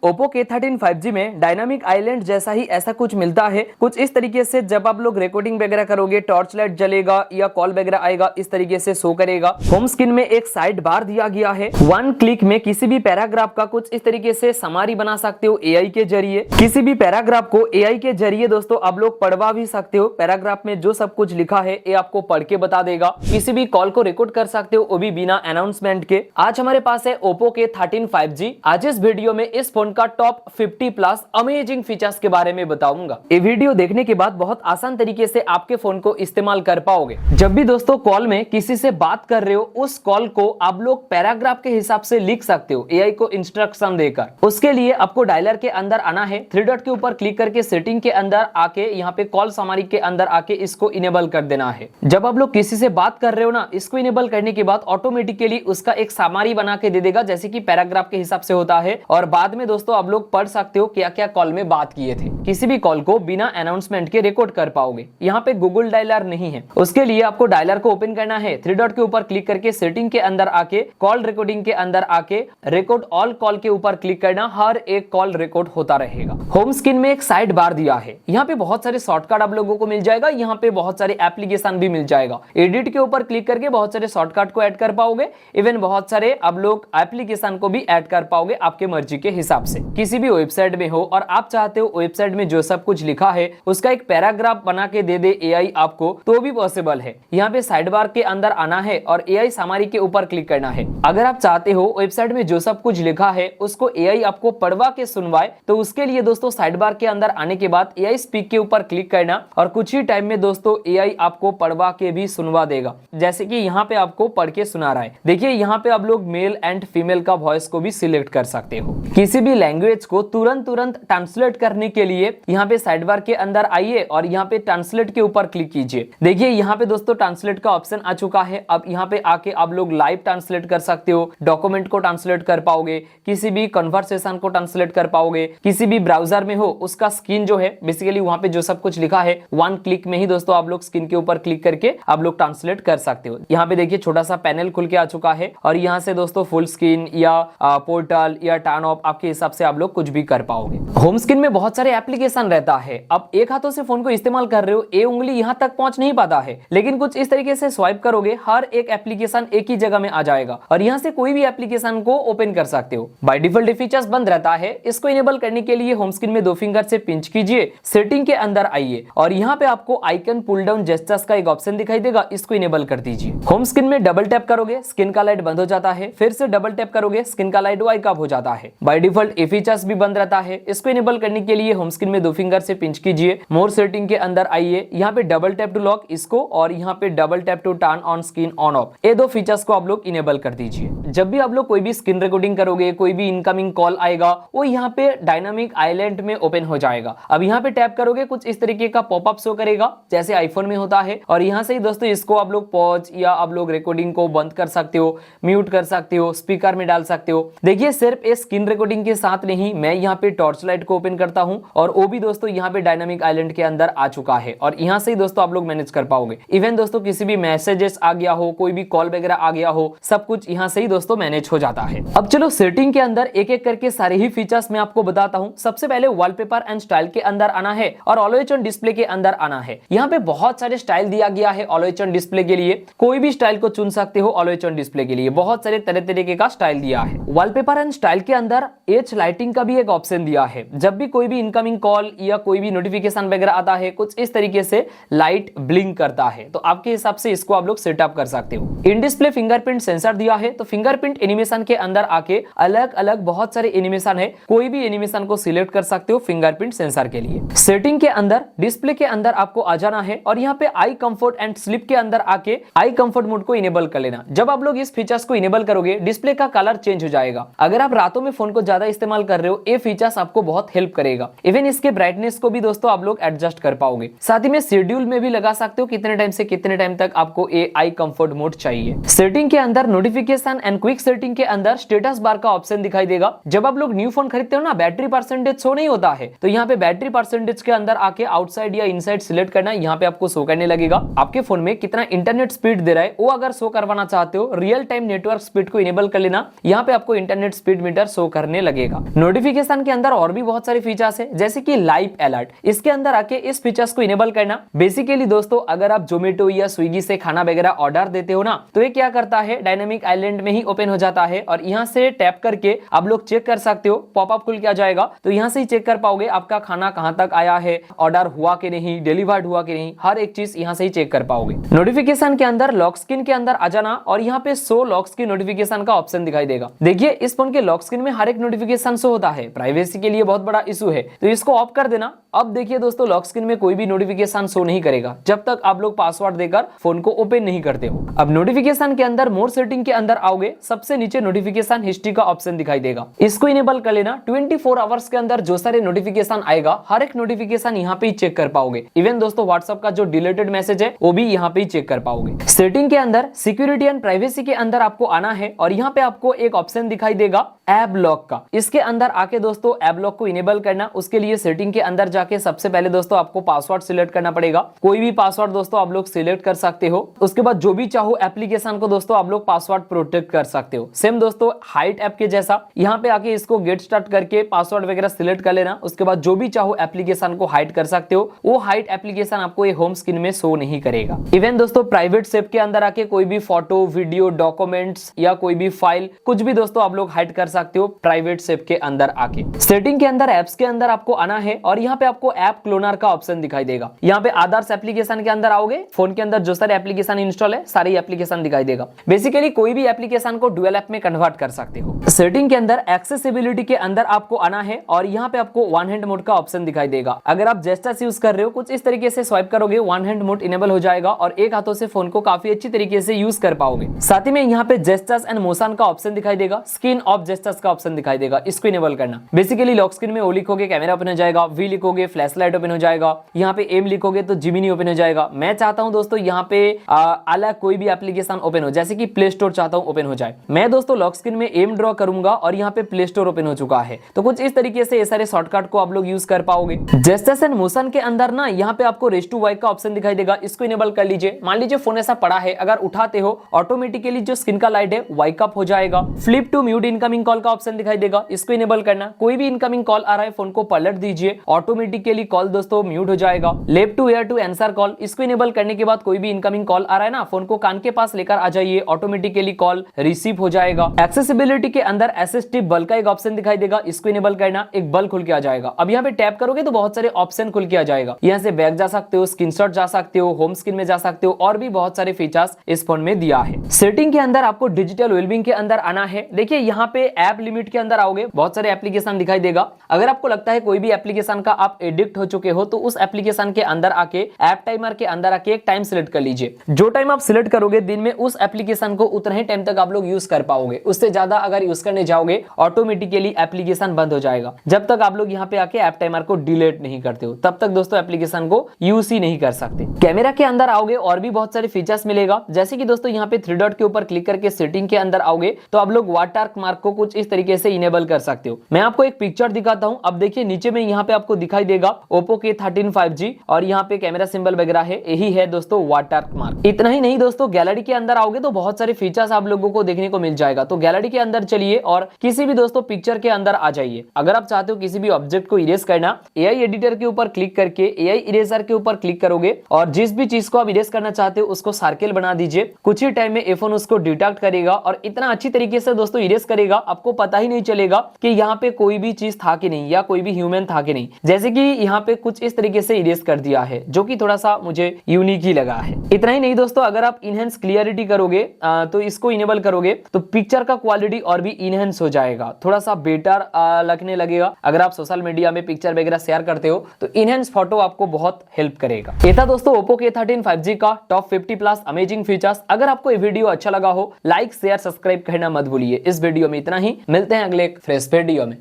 Oppo K13 5G में dynamic island जैसा ही ऐसा कुछ मिलता है। कुछ इस तरीके से जब आप लोग रिकॉर्डिंग वगैरह करोगे, टॉर्च लाइट जलेगा या कॉल वगैरह आएगा, इस तरीके से शो करेगा। होम स्क्रीन में एक साइड बार दिया गया है। वन क्लिक में किसी भी पैराग्राफ का कुछ इस तरीके से समरी बना सकते हो एआई के जरिए। किसी भी पैराग्राफ को एआई के जरिए दोस्तों आप लोग पढ़वा भी सकते हो। पैराग्राफ में जो सब कुछ लिखा है ये आपको पढ़ के बता देगा। किसी भी कॉल को रिकॉर्ड कर सकते हो, वो भी बिना अनाउंसमेंट के। आज हमारे पास है Oppo K13 5G। आज इस वीडियो में इस फोन का टॉप 50 प्लस अमेजिंग फीचर्स के बारे में बताऊंगा। ये वीडियो देखने के बाद बहुत आसान तरीके से आपके फोन को इस्तेमाल कर पाओगे। जब भी दोस्तों कॉल में किसी से बात कर रहे हो, उस कॉल को आप लोग पैराग्राफ के हिसाब से लिख सकते हो एआई को इंस्ट्रक्शन देकर। उसके लिए आपको डायलर के अंदर आना है, थ्री डॉट के ऊपर क्लिक करके सेटिंग के अंदर आके यहाँ पे कॉल समरी के अंदर आके इसको इनेबल कर देना है। जब आप लोग किसी से बात कर रहे हो ना, इसको इनेबल करने के बाद ऑटोमेटिकली उसका एक समरी बना के दे देगा, जैसे कि पैराग्राफ के हिसाब से होता है। और बाद में दोस्तों आप लोग पढ़ सकते हो क्या क्या कॉल में बात किए थे। किसी भी कॉल को बिना अनाउंसमेंट के रिकॉर्ड कर पाओगे। यहाँ पे गूगल डायलर नहीं है। उसके लिए आपको डायलर को ओपन करना है, थ्री डॉट के ऊपर क्लिक करके सेटिंग के अंदर आके कॉल रिकॉर्डिंग के अंदर आके रिकॉर्ड ऑल कॉल के ऊपर क्लिक करना। हर एक कॉल रिकॉर्ड होता रहेगा। होम स्क्रीन में एक साइड बार दिया है। यहाँ पे बहुत सारे शॉर्टकट आप लोगों को मिल जाएगा। यहाँ पे बहुत सारे एप्लीकेशन भी मिल जाएगा। एडिट के ऊपर क्लिक करके बहुत सारे शॉर्टकट को ऐड कर पाओगे। इवन बहुत सारे आप लोग एप्लीकेशन को भी ऐड कर पाओगे आपके मर्जी के हिसाब से। किसी भी वेबसाइट में हो और आप चाहते हो वेबसाइट में जो सब कुछ लिखा है उसका एक पैराग्राफ बना के दे दे एआई आपको, तो भी पॉसिबल है। यहाँ पे साइड बार के अंदर आना है और एआई समरी के ऊपर क्लिक करना है। अगर आप चाहते हो वेबसाइट में जो सब कुछ लिखा है उसको एआई आपको पढ़वा के सुनवाए, तो उसके लिए दोस्तों साइड बार के अंदर आने के बाद एआई स्पीक के ऊपर क्लिक करना और कुछ ही टाइम में दोस्तों एआई आपको पढ़वा के भी सुनवा देगा। जैसे कि यहाँ पे आपको पढ़ के सुना रहा है। देखिए यहाँ पे आप लोग मेल एंड फीमेल का वॉइस को भी सिलेक्ट कर सकते हो। किसी भी लैंग्वेज को तुरंत ट्रांसलेट करने के लिए यहाँ पे साइड बार के अंदर आइए और यहाँ पे ट्रांसलेट के ऊपर क्लिक कीजिए। देखिए यहाँ पे दोस्तों ट्रांसलेट का ऑप्शन आ चुका है। अब यहाँ पे आके आप लोग लाइव ट्रांसलेट कर सकते हो, डॉक्यूमेंट को ट्रांसलेट कर पाओगे, किसी भी कन्वर्सेशन को ट्रांसलेट कर पाओगे। किसी भी ब्राउजर में हो उसका स्क्रीन जो है बेसिकली वहां पे जो सब कुछ लिखा है वन क्लिक में ही दोस्तों आप लोग स्क्रीन के ऊपर क्लिक करके आप लोग ट्रांसलेट कर सकते हो। यहाँ पे देखिए छोटा सा पैनल खुल के आ चुका है और यहाँ से दोस्तों फुल स्क्रीन या पोर्टल या टर्न ऑफ आपके हिसाब से आप लोग कुछ भी कर पाओगे। होम स्क्रीन में बहुत सारे एप्लीकेशन रहता है। अब एक हाथों से फोन को इस्तेमाल कर रहे हो, ये उंगली यहाँ तक पहुंच नहीं पाता है, लेकिन कुछ इस तरीके से स्वाइप करोगे, हर एक एप्लीकेशन एक ही जगह में आ जाएगा और यहाँ से कोई भी एप्लीकेशन को ओपन कर सकते हो। बाय डिफॉल्ट फीचर्स बंद रहता है। इसको इनेबल करने के लिए होम स्क्रीन में दो फिंगर से पिंच कीजिए, सेटिंग के अंदर आइए और यहाँ पे आपको आइकन पुल डाउन जेस्चर्स का एक ऑप्शन दिखाई देगा, इसको इनेबल कर दीजिए। होम स्क्रीन में डबल टैप करोगे स्क्रीन का लाइट बंद हो जाता है, फिर से डबल टैप करोगे स्क्रीन का लाइट वाइक ऑफ हो जाता है। बाय डिफॉल्ट ये फीचर्स भी बंद रहता है। इसको इनेबल करने के लिए होम स्क्रीन में दो फिंगर से पिंच कीजिए, मोर सेटिंग के अंदर आइए, यहाँ पे डबल टैप टू लॉक इसको और यहाँ पे double tap to turn on screen on off, ये दो फीचर्स को आप लोग इनेबल कर दीजिए। जब भी आप लोग कोई भी स्क्रीन रिकॉर्डिंग करोगे, कोई भी इनकमिंग कॉल आएगा, वो यहाँ पे डायनामिक आइलैंड में ओपन हो जाएगा। अब यहाँ पे टैप करोगे कुछ इस तरीके का पॉपअप शो करेगा जैसे आईफोन में होता है और यहाँ से ही दोस्तों इसको आप लोग पॉज या आप लोग रिकॉर्डिंग को बंद कर सकते हो, म्यूट कर सकते हो, स्पीकर में डाल सकते हो। देखिए सिर्फ इस स्क्रीन रिकॉर्डिंग के साथ नहीं, मैं यहाँ पे टॉर्च लाइट को ओपन करता हूँ और वो भी दोस्तों यहाँ पे डायनामिक आइलैंड के अंदर आ चुका है और यहाँ से ही दोस्तों आप लोग मैनेज कर पाओगे। इवन दोस्तों किसी भी मैसेजेस आ गया हो, कोई भी कॉल वगैरह आ गया हो, सब कुछ यहाँ से ही दोस्तों मैनेज हो जाता है। अब चलो सेटिंग के अंदर एक एक करके सारे ही फीचर्स मैं आपको बताता हूँ। सबसे पहले वॉलपेपर एंड स्टाइल के अंदर आना है और ऑलवेज ऑन डिस्प्ले के अंदर आना है। यहाँ पे बहुत सारे स्टाइल दिया गया है ऑलवेज ऑन डिस्प्ले के लिए, कोई भी स्टाइल को चुन सकते हो। ऑलवेज ऑन डिस्प्ले के लिए बहुत सारे तरह तरीके का स्टाइल दिया है। वॉलपेपर एंड स्टाइल के अंदर एज लाइटिंग का भी एक ऑप्शन दिया है। जब भी कोई भी इनकमिंग कॉल या कोई भी नोटिफिकेशन वगैरह आता है, कुछ इस तरीके से लाइट ब्लिंक करता है, तो आपके हिसाब से इसको आप लोग सेटअप कर सकते हो। इन डिस्प्ले फिंगरप्रिंट सेंसर दिया है, तो फिंगरप्रिंट एनिमेशन के अंदर आके अलग अलग बहुत सारे एनिमेशन है, कोई भी एनिमेशन को सिलेक्ट कर सकते हो फिंगरप्रिंट सेंसर के लिए। सेटिंग के अंदर डिस्प्ले के अंदर आपको आ जाना है और यहाँ पे आई कंफर्ट एंड स्लिप के अंदर आके आई कंफर्ट मोड को इनेबल कर लेना। जब आप लोग इस फीचर्स को इनेबल करोगे डिस्प्ले का कलर चेंज हो जाएगा। अगर आप रातों में फोन को ज्यादा इस्तेमाल कर रहे हो, ये फीचर्स आपको बहुत हेल्प करेगा। इवन इसके ब्राइटनेस को भी दोस्तों आप लोग एडजस्ट कर पाओगे। साथ ही में शेड्यूल में भी लगा सकते हो कितने टाइम से कितने टाइम तक आपको ये आई कंफर्ट मोड चाहिए। सेटिंग के अंदर नोटिफिकेशन एंड क्विक सेटिंग के अंदर स्टेटस बार का ऑप्शन दिखाई देगा। जब आप लोग न्यू फोन खरीदते हो ना, बैटरी परसेंटेज शो नहीं होता है, तो यहाँ पे बैटरी परसेंटेज के अंदर आके आउटसाइड या इनसाइड सिलेक्ट करना, यहाँ पे आपको शो करने लगेगा। आपके फोन में कितना इंटरनेट स्पीड दे रहा है वो अगर शो करवाना चाहते हो, रियल टाइम नेटवर्क स्पीड को इनेबल कर लेना, यहाँ पे आपको इंटरनेट स्पीड मीटर शो करने लगेगा। करेगा। नोटिफिकेशन के अंदर और भी बहुत सारे फीचर्स है, जैसे कि लाइव अलर्ट। इसके अंदर आके इस फीचर्स को इनेबल करना। बेसिकली दोस्तों, अगर आप जोमेटो या स्विगी से खाना वगैरह ऑर्डर देते हो ना, तो ये क्या करता है, डायनामिक आइलैंड में ही ओपन हो जाता है और यहाँ से टैप करके आप लोग चेक कर सकते हो। पॉपअप खुल के आ जाएगा, तो यहाँ से ही चेक कर पाओगे आपका खाना कहाँ तक आया है, ऑर्डर हुआ कि नहीं, डिलीवर्ड हुआ कि नहीं, हर एक चीज यहाँ से ही चेक कर पाओगे। नोटिफिकेशन के अंदर लॉक स्क्रीन के अंदर आ जाना और यहाँ पे शो लॉक स्क्रीन नोटिफिकेशन का ऑप्शन दिखाई देगा। देखिए, इस फोन के लॉक स्क्रीन में हर एक नोटिफिकेशन शो होता है, प्राइवेसी के लिए बहुत बड़ा इशू है, तो इसको ऑफ कर देना। अब देखिए दोस्तों, लॉक स्क्रीन में कोई भी नोटिफिकेशन शो नहीं करेगा जब तक आप लोग पासवर्ड देकर फोन को ओपन नहीं करते हो। अब नोटिफिकेशन के अंदर मोर सेटिंग के अंदर आओगे, सबसे नीचे नोटिफिकेशन हिस्ट्री का ऑप्शन दिखाई देगा, इसको इनेबल कर लेना। 24 आवर्स के अंदर जो सारे नोटिफिकेशन आएगा, हर एक नोटिफिकेशन यहाँ पे ही चेक कर पाओगे। इवन दोस्तों, व्हाट्सएप का जो डिलीटेड मैसेज है वो भी यहाँ पे ही चेक कर पाओगे। सेटिंग के अंदर सिक्योरिटी एंड प्राइवेसी के अंदर आपको आना है और यहाँ पे आपको एक ऑप्शन दिखाई देगा ऐप लॉक का। इसके अंदर आके दोस्तों ऐप लॉक को इनेबल करना। उसके लिए सेटिंग के अंदर जाके सबसे पहले दोस्तों आपको पासवर्ड सिलेक्ट करना पड़ेगा। कोई भी पासवर्ड दोस्तों आप लोग सिलेक्ट कर सकते हो। उसके बाद जो भी चाहो एप्लीकेशन को दोस्तों आप लोग पासवर्ड प्रोटेक्ट कर सकते हो। सेम दोस्तों हाइट ऐप के जैसा, यहाँ पे आके इसको गेट स्टार्ट करके पासवर्ड वगैरह सिलेक्ट कर लेना। उसके बाद जो भी चाहो एप्लीकेशन को हाइड कर सकते हो। वो हाइड एप्लीकेशन आपको ये होम स्क्रीन में शो नहीं करेगा। इवन दोस्तों प्राइवेट सेव के अंदर आके कोई भी फोटो, वीडियो, डॉक्यूमेंट्स या कोई भी फाइल, कुछ भी दोस्तों आप लोग हाइड कर सकते हो प्राइवेट सेव के अंदर आके। सेटिंग के अंदर एप्स के अंदर आपको आना है और यहाँ पे आपको ऐप क्लोनर का ऑप्शन दिखाई देगा। यहाँ पे आदर्श एप्लीकेशन के अंदर आओगे, फोन के अंदर जो सारे एप्लीकेशन इंस्टॉल है सारी एप्लीकेशन दिखाई देगा। बेसिकली कोई भी एप्लीकेशन को डुअल ऐप में कन्वर्ट कर सकते हो। सेटिंग के अंदर एक्सेसिबिलिटी के अंदर आपको आना है और यहाँ पे आपको वन हैंड मोड का ऑप्शन दिखाई देगा। अगर आप जेस्चर्स यूज कर रहे हो, कुछ इस तरीके से स्वाइप करोगे, वन हैंड मोड इनेबल हो जाएगा और एक हाथों से फोन को काफी अच्छी तरीके से यूज कर पाओगे। साथ ही में यहाँ पे जेस्चर्स एंड मोशन का ऑप्शन दिखाई देगा, स्क्रीन ऑफ जेस्चर्स का ऑप्शन दिखाई देगा, इसको इनेबल करना। बेसिकली लॉक स्क्रीन में ओ लिखोगे कैमरा ओपन हो जाएगा, वी लिखोगे फ्लैश लाइट ओपन हो जाएगा, यहाँ पे एम लिखोगे तो जिमिनी ओपन हो जाएगा। मैं चाहता हूं दोस्तों यहाँ पे अलग कोई भी एप्लीकेशन ओपन हो, जैसे कि प्ले स्टोर चाहता हूं ओपन हो जाए। मैं दोस्तों लॉक स्क्रीन में एम ड्रॉ करूंगा और यहाँ पे प्ले स्टोर ओपन हो चुका है। तो कुछ इस तरीके से ये सारे शॉर्टकट को आप लोग यूज कर पाओगे। जेस्चर्स एंड मोशन के अंदर ना यहाँ पे आपको रेज टू वाइप का ऑप्शन दिखाई देगा, इसको इनेबल कर लीजिए। मान लीजिए फोन ऐसा पड़ा है, अगर उठाते हो ऑटोमेटिकली जो स्क्रीन का लाइट है वाइक अप हो जाएगा। Flip to mute incoming call का ऑप्शन दिखाई देगा, इसको इनेबल करना। कोई भी इनकमिंग कॉल आ रहा है, फोन को पलट दीजिए, ऑटोमेटिकली कॉल दोस्तों म्यूट हो जाएगा। Lift to ear to answer call, इसको इनेबल करने के बाद कोई भी इनकमिंग कॉल आ रहा है ना, फोन को कान के पास लेकर आ जाइए, ऑटोमेटिकली कॉल रिसीव हो जाएगा। एक्सेसिबिलिटी के अंदर असिस्टिव बल का एक ऑप्शन दिखाई देगा, इसको इनेबल करना, एक बल खुल के आ जाएगा। अब यहाँ पे टैप करोगे तो बहुत सारे ऑप्शन खुल के आ जाएगा। यहाँ से बैक जा सकते हो, स्क्रीनशॉट जा सकते हो, होम स्क्रीन में जा सकते हो और भी बहुत सारे फीचर्स इस फोन में दिया है। सेटिंग के अंदर आपको डिजिटल वेलबींग के अंदर आना है। देखिए यहाँ पे ऐप लिमिट के अंदर आओगे, बहुत सारे एप्लीकेशन दिखाई देगा। अगर आपको लगता है कोई भी एप्लीकेशन का आप एडिक्ट हो चुके हो, तो उस एप्लीकेशन के अंदर आके ऐप टाइमर के अंदर आके एक टाइम सिलेक्ट कर लीजिए। जो टाइम आप सिलेक्ट करोगे दिन में, उस एप्लीकेशन को उतना ही टाइम तक आप लोग यूज कर पाओगे। उससे ज्यादा अगर यूज करने जाओगे ऑटोमेटिकली एप्लीकेशन बंद हो जाएगा। जब तक आप लोग यहाँ पे आके ऐप टाइमर को डिलीट नहीं करते हो, तब तक दोस्तों एप्लीकेशन को यूज ही नहीं कर सकते। कैमरा के अंदर आओगे और भी बहुत सारे फीचर्स मिलेगा, जैसे कि दोस्तों यहाँ पे थ्री डॉट के ऊपर क्लिक करके सेटिंग के अंदर आओगे तो आप लोग वाटरमार्क मार्क को कुछ इस तरीके से इनेबल कर सकते हो। मैं आपको एक पिक्चर दिखाता हूं। अब देखिए नीचे में यहाँ पे आपको दिखाई देगा Oppo K13 5G और यहाँ पे कैमरा सिंबल वगैरह है, यही है दोस्तों वाटरमार्क। इतना ही नहीं दोस्तों, गैलरी के अंदर आओगे तो बहुत सारे फीचर्स आप लोगों को देखने को मिल जाएगा। तो गैलरी के अंदर चलिए और किसी भी दोस्तों पिक्चर के अंदर आ जाइए। अगर आप चाहते हो किसी भी ऑब्जेक्ट को इरेज करना, AI एडिटर के ऊपर क्लिक करके AI इरेजर के ऊपर क्लिक करोगे और जिस भी चीज को आप इरेज करना चाहते हो उसको सर्किल बना दीजिए। कुछ ही टाइम में iPhone उसको डिटेक्ट करेगा और इतना अच्छी तरीके से दोस्तों इरेज करेगा, आपको पता ही नहीं चलेगा कि यहाँ पे कोई भी चीज था कि नहीं या कोई भी ह्यूमन था कि नहीं। जैसे कि यहाँ पे कुछ इस तरीके से इरेज कर दिया है, जो कि थोड़ा सा मुझे यूनिक ही लगा है। इतना ही नहीं दोस्तों, अगर आप इनहेंस क्लियरिटी करोगे तो इसको इनेबल करोगे तो पिक्चर का क्वालिटी और भी इनहेंस हो जाएगा, थोड़ा सा बेटर लगने लगेगा। अगर आप सोशल मीडिया में पिक्चर वगैरह शेयर करते हो तो इनहेंस फोटो आपको बहुत हेल्प करेगा। ये था दोस्तों Oppo K13 5G का टॉप 50 प्लस अमेजिंग फीचर्स। अगर आपको ये वीडियो अच्छा लगा हो, लाइक शेयर सब्सक्राइब करना मत भूलिए। इस वीडियो में इतना ही, मिलते हैं अगले एक फ्रेश वीडियो में।